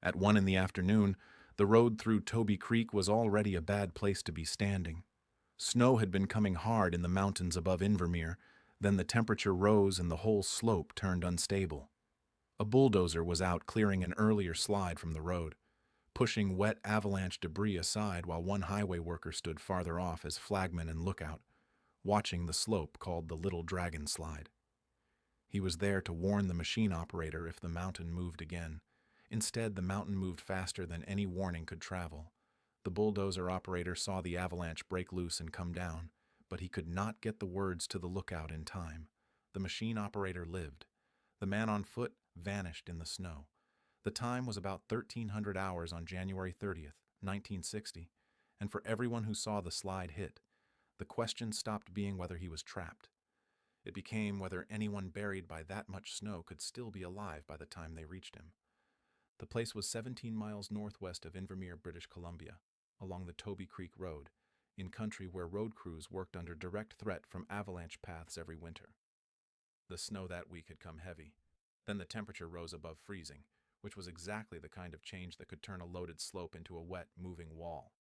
At 1 in the afternoon, the road through Toby Creek was already a bad place to be standing. Snow had been coming hard in the mountains above Invermere, then the temperature rose and the whole slope turned unstable. A bulldozer was out clearing an earlier slide from the road, pushing wet avalanche debris aside while one highway worker stood farther off as flagman and lookout, watching the slope called the Little Dragon Slide. He was there to warn the machine operator if the mountain moved again. Instead, the mountain moved faster than any warning could travel. The bulldozer operator saw the avalanche break loose and come down, but he could not get the words to the lookout in time. The machine operator lived. The man on foot vanished in the snow. The time was about 1300 hours on January 30th, 1960, and for everyone who saw the slide hit, the question stopped being whether he was trapped. It became whether anyone buried by that much snow could still be alive by the time they reached him. The place was 17 miles northwest of Invermere, British Columbia, along the Toby Creek Road, in country where road crews worked under direct threat from avalanche paths every winter. The snow that week had come heavy. Then the temperature rose above freezing, which was exactly the kind of change that could turn a loaded slope into a wet, moving wall.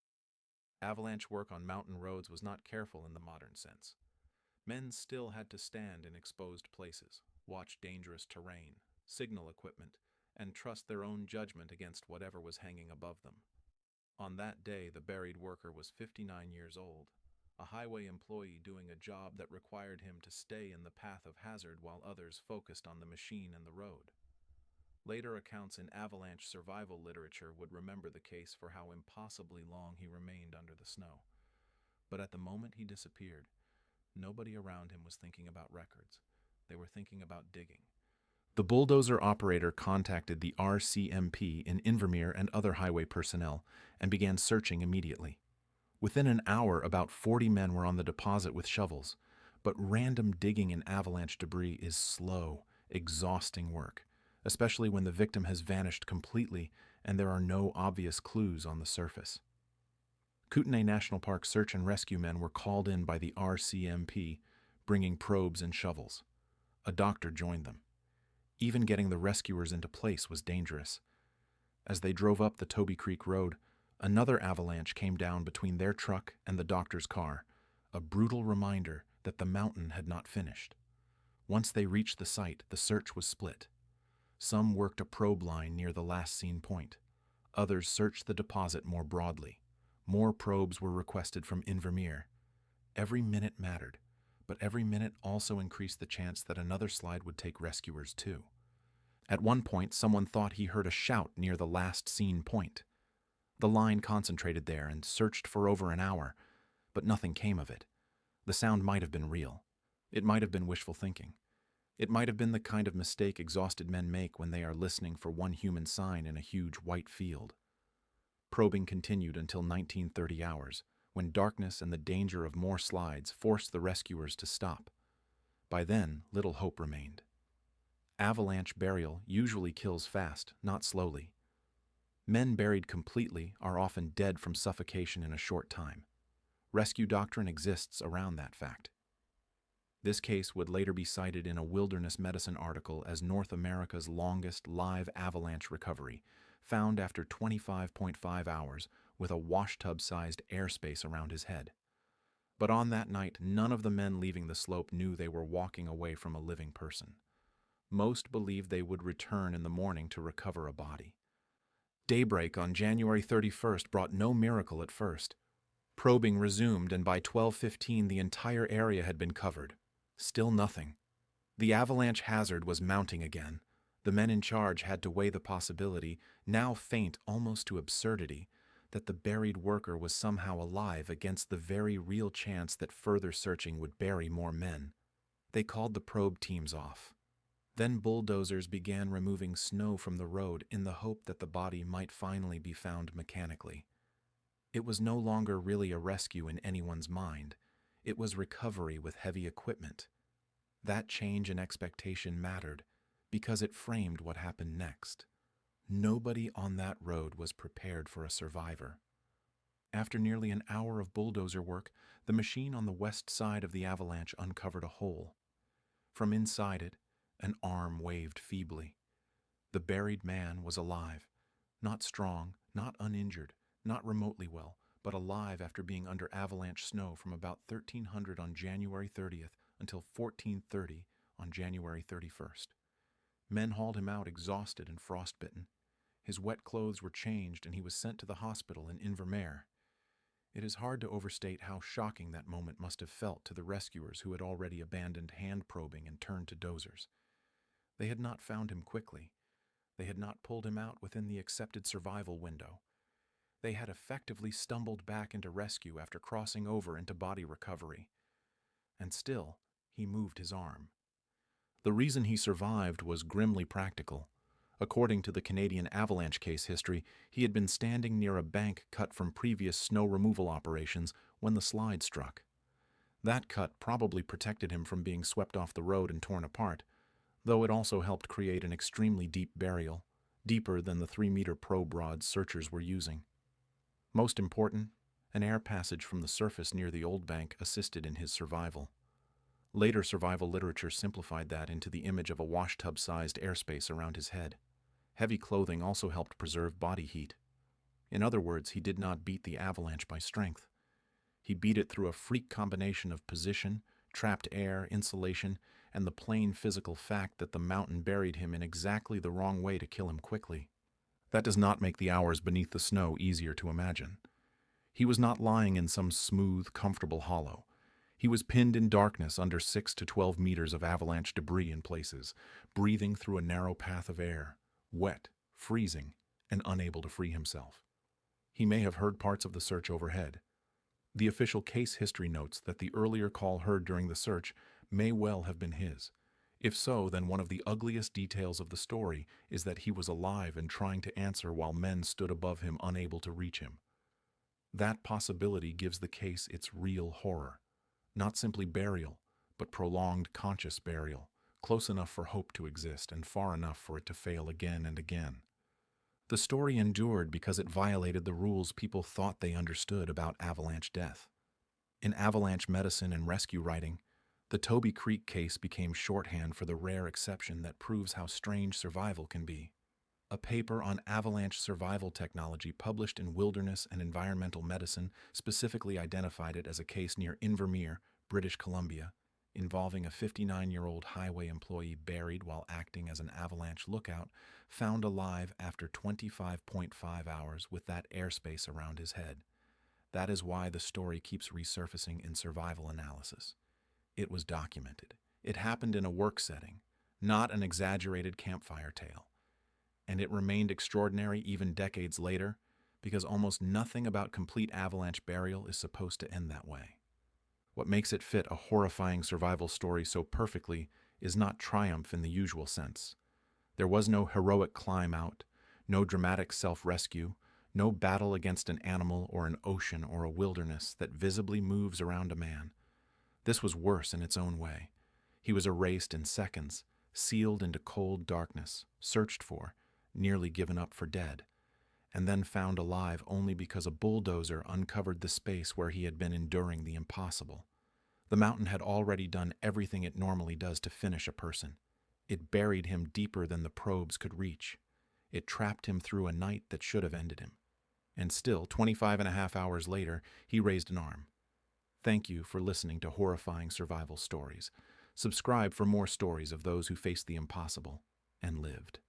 Avalanche work on mountain roads was not careful in the modern sense. Men still had to stand in exposed places, watch dangerous terrain, signal equipment, and trust their own judgment against whatever was hanging above them. On that day, the buried worker was 59 years old, a highway employee doing a job that required him to stay in the path of hazard while others focused on the machine and the road. Later accounts in Avalanche survival literature would remember the case for how impossibly long he remained under the snow. But at the moment he disappeared, nobody around him was thinking about records. They were thinking about digging. The bulldozer operator contacted the RCMP in Invermere and other highway personnel and began searching immediately. Within an hour, about 40 men were on the deposit with shovels, but random digging in avalanche debris is slow, exhausting work, especially when the victim has vanished completely and there are no obvious clues on the surface. Kootenay National Park search and rescue men were called in by the RCMP, bringing probes and shovels. A doctor joined them. Even getting the rescuers into place was dangerous. As they drove up the Toby Creek Road, another avalanche came down between their truck and the doctor's car, a brutal reminder that the mountain had not finished. Once they reached the site, the search was split. Some worked a probe line near the last seen point. Others searched the deposit more broadly. More probes were requested from Invermere. Every minute mattered, but every minute also increased the chance that another slide would take rescuers too. At one point, someone thought he heard a shout near the last seen point. The line concentrated there and searched for over an hour, but nothing came of it. The sound might have been real. It might have been wishful thinking. It might have been the kind of mistake exhausted men make when they are listening for one human sign in a huge white field. Probing continued until 1930 hours, when darkness and the danger of more slides forced the rescuers to stop. By then, little hope remained. Avalanche burial usually kills fast, not slowly. Men buried completely are often dead from suffocation in a short time. Rescue doctrine exists around that fact. This case would later be cited in a wilderness medicine article as North America's longest live avalanche recovery, found after 25.5 hours with a washtub-sized airspace around his head. But on that night, none of the men leaving the slope knew they were walking away from a living person. Most believed they would return in the morning to recover a body. Daybreak on January 31st brought no miracle at first. Probing resumed, and by 12:15 the entire area had been covered. Still nothing. The avalanche hazard was mounting again. The men in charge had to weigh the possibility, now faint almost to absurdity, that the buried worker was somehow alive against the very real chance that further searching would bury more men. They called the probe teams off. Then bulldozers began removing snow from the road in the hope that the body might finally be found mechanically. It was no longer really a rescue in anyone's mind. It was recovery with heavy equipment. That change in expectation mattered because it framed what happened next. Nobody on that road was prepared for a survivor. After nearly an hour of bulldozer work, the machine on the west side of the avalanche uncovered a hole. From inside it, an arm waved feebly. The buried man was alive, Not strong, not uninjured, not remotely well, but alive after being under avalanche snow from about 1300 on January 30th until 1430 on January 31st. Men hauled him out exhausted and frostbitten. His wet clothes were changed and he was sent to the hospital in Invermere. It is hard to overstate how shocking that moment must have felt to the rescuers who had already abandoned hand probing and turned to dozers. They had not found him quickly. They had not pulled him out within the accepted survival window. They had effectively stumbled back into rescue after crossing over into body recovery. And still, he moved his arm. The reason he survived was grimly practical. According to the Canadian Avalanche case history, he had been standing near a bank cut from previous snow removal operations when the slide struck. That cut probably protected him from being swept off the road and torn apart, though it also helped create an extremely deep burial, deeper than the 3-meter probe rods searchers were using. Most important, an air passage from the surface near the old bank assisted in his survival. Later survival literature simplified that into the image of a washtub-sized airspace around his head. Heavy clothing also helped preserve body heat. In other words, he did not beat the avalanche by strength. He beat it through a freak combination of position, trapped air, insulation, and the plain physical fact that the mountain buried him in exactly the wrong way to kill him quickly. That does not make the hours beneath the snow easier to imagine. He was not lying in some smooth, comfortable hollow. He was pinned in darkness under 6 to 12 meters of avalanche debris in places, breathing through a narrow path of air, wet, freezing, and unable to free himself. He may have heard parts of the search overhead. The official case history notes that the earlier call heard during the search may well have been his. If so, then one of the ugliest details of the story is that he was alive and trying to answer while men stood above him unable to reach him. That possibility gives the case its real horror. Not simply burial, but prolonged conscious burial, close enough for hope to exist and far enough for it to fail again and again. The story endured because it violated the rules people thought they understood about avalanche death. In avalanche medicine and rescue writing, the Toby Creek case became shorthand for the rare exception that proves how strange survival can be. A paper on avalanche survival technology published in Wilderness and Environmental Medicine specifically identified it as a case near Invermere, British Columbia, involving a 59-year-old highway employee buried while acting as an avalanche lookout, found alive after 25.5 hours with that airspace around his head. That is why the story keeps resurfacing in survival analysis. It was documented. It happened in a work setting, not an exaggerated campfire tale. And it remained extraordinary even decades later, because almost nothing about complete avalanche burial is supposed to end that way. What makes it fit a horrifying survival story so perfectly is not triumph in the usual sense. There was no heroic climb out, no dramatic self-rescue, no battle against an animal or an ocean or a wilderness that visibly moves around a man. This was worse in its own way. He was erased in seconds, sealed into cold darkness, searched for, nearly given up for dead, and then found alive only because a bulldozer uncovered the space where he had been enduring the impossible. The mountain had already done everything it normally does to finish a person. It buried him deeper than the probes could reach. It trapped him through a night that should have ended him. And still, 25.5 hours later, he raised an arm. Thank you for listening to Horrifying Survival Stories. Subscribe for more stories of those who faced the impossible and lived.